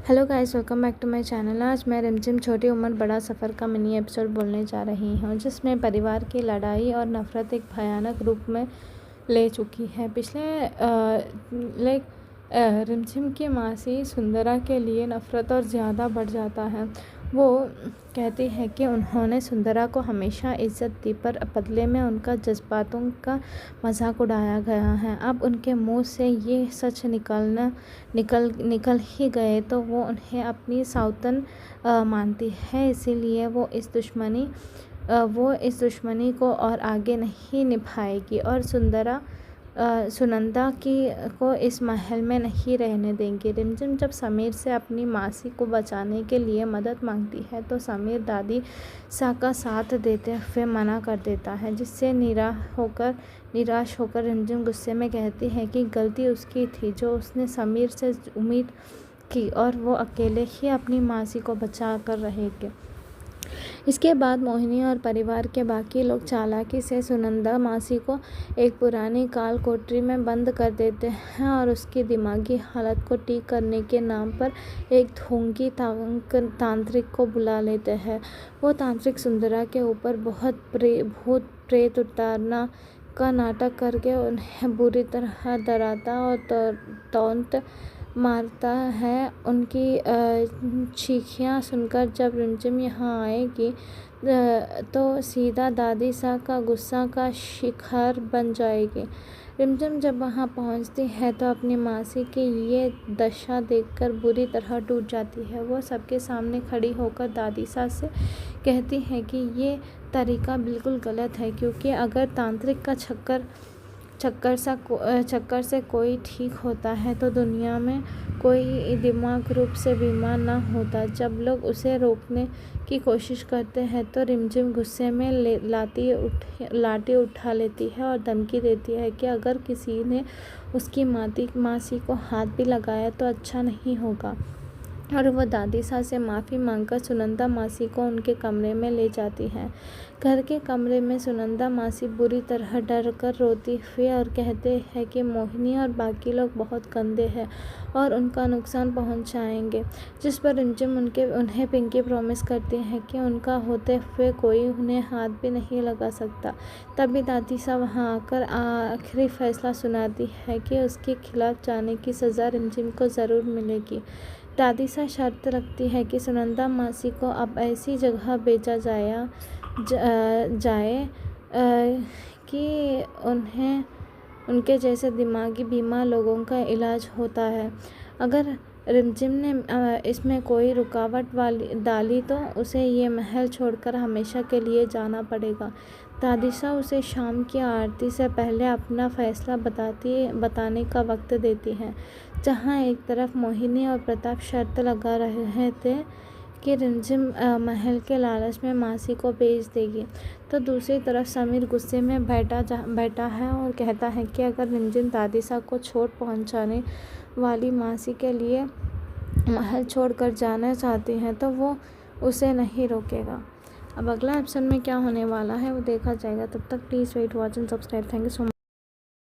Hello guys, welcome back to my channel. आज मैं रिमझिम छोटी उम्र बड़ा सफ़र का मिनी एपिसोड बोलने जा रही हूँ, जिसमें परिवार की लड़ाई और नफ़रत एक भयानक रूप में ले चुकी है। रिमझिम की मासी सुंदरा के लिए नफ़रत और ज़्यादा बढ़ जाता है। वो कहती है कि उन्होंने सुंदरा को हमेशा इज्जत दी, पर बदले में उनका जज्बातों का मजाक उड़ाया गया है। अब उनके मुंह से ये सच निकल ही गए तो वो उन्हें अपनी सौतन मानती है। इसीलिए वो इस दुश्मनी को और आगे नहीं निभाएगी और सुनंदा को इस महल में नहीं रहने देंगी। रिमझिम जब समीर से अपनी मासी को बचाने के लिए मदद मांगती है तो समीर दादी सा का साथ देते हुए मना कर देता है, जिससे निराश होकर रिमझिम गुस्से में कहती है कि गलती उसकी थी जो उसने समीर से उम्मीद की और वो अकेले ही अपनी मासी को बचा कर रहेगी। इसके बाद मोहिनी और परिवार के बाकी लोग चालाकी से सुनंदा मासी को एक पुरानी काल कोठरी में बंद कर देते हैं और उसकी दिमागी हालत को ठीक करने के नाम पर एक ढोंगी तांत्रिक को बुला लेते हैं। वो तांत्रिक सुंदरा के ऊपर भूत प्रेत उतारना का नाटक करके उन्हें बुरी तरह डराता और टोंट मारता है। उनकी चीखियाँ सुनकर जब रिमझिम यहाँ आएगी तो सीधा दादी सा का गुस्सा का शिकार बन जाएगी। रिमझिम जब वहाँ पहुँचती है तो अपनी मासी की ये दशा देखकर बुरी तरह टूट जाती है। वो सबके सामने खड़ी होकर दादी सा से कहती है कि ये तरीका बिल्कुल गलत है, क्योंकि अगर तांत्रिक का चक्कर से कोई ठीक होता है तो दुनिया में कोई दिमाग रूप से बीमार ना होता। जब लोग उसे रोकने की कोशिश करते हैं तो रिमझिम गुस्से में लाठी उठा लेती है और धमकी देती है कि अगर किसी ने उसकी मासी को हाथ भी लगाया तो अच्छा नहीं होगा। और वह दादी सा से माफ़ी मांगकर सुनंदा मासी को उनके कमरे में ले जाती है। घर के कमरे में सुनंदा मासी बुरी तरह डर कर रोती हुई और कहते हैं कि मोहिनी और बाकी लोग बहुत गंदे हैं और उनका नुकसान पहुंचाएंगे। जिस पर रिमझिम उन्हें पिंकी प्रॉमिस करती है कि उनका होते हुए कोई उन्हें हाथ भी नहीं लगा सकता। तभी दादी सा वहां आकर आखिरी फैसला सुनाती है कि उसके खिलाफ जाने की सज़ा रिमझिम को ज़रूर मिलेगी। दादी सा शर्त रखती है कि सुनंदा मासी को अब ऐसी जगह भेजा जाए कि उनके जैसे दिमागी बीमार लोगों का इलाज होता है। अगर रिमझिम ने इसमें कोई रुकावट डाली तो उसे ये महल छोड़कर हमेशा के लिए जाना पड़ेगा। दादी सा उसे शाम की आरती से पहले अपना फैसला बताने का वक्त देती है। जहाँ एक तरफ मोहिनी और प्रताप शर्त लगा रहे थे कि रिमझिम महल के लालच में मासी को बेच देगी, तो दूसरी तरफ समीर गुस्से में बैठा है और कहता है कि अगर रिमझिम दादी सा को चोट पहुंचाने वाली मासी के लिए महल छोड़कर जाना चाहती हैं तो वो उसे नहीं रोकेगा। अब अगला एपिसोड में क्या होने वाला है वो देखा जाएगा। तब तक please wait, watch and subscribe. Thank you so much.